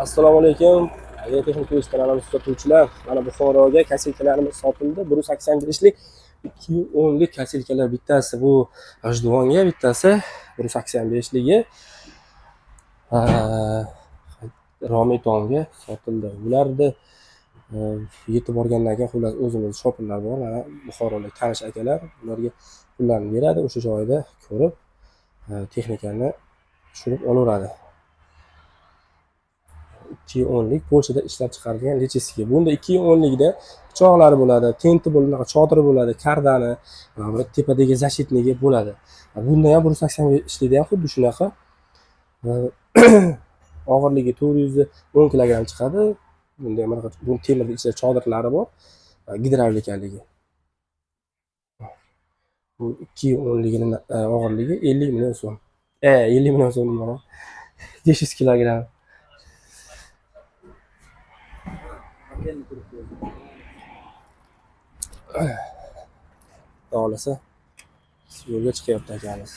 Assalomu alaykum. Texnik kanalimiz kuzatuvchilar. Mana Buxoroga kaselkalarimiz sotildi. 185lik 210lik kaselkalar bittasi bu G'ijduvonga, bittasi 185ligi Romitonga sotildi. Ularni yetib borgandan keyin xullas o'zimiz shopinlar bor, mana Buxorolik tanish akalar ularga pullarni beradi, o'sha joyda ko'rib texnikani tushirib olaveradi. 210lik Polshada ishlab chiqarilgan lecheskiy. Bunda 210likda pichoqlari bo'ladi, tenti bo'ladi, chodiri bo'ladi, kardani, tepadagi zashitnigi bo'ladi. Bunda ham 185likda ham xuddi shunaqa. Og'irligi 410 kg chiqadi. Bunda ham bu temirning ichida chodirlari bor, gidravlikaligi. Bu 210ligining og'irligi 50 million so'm. 50 million so'm deyman. 500 kg. Xohlasa yo'lga chiqyapti akamiz.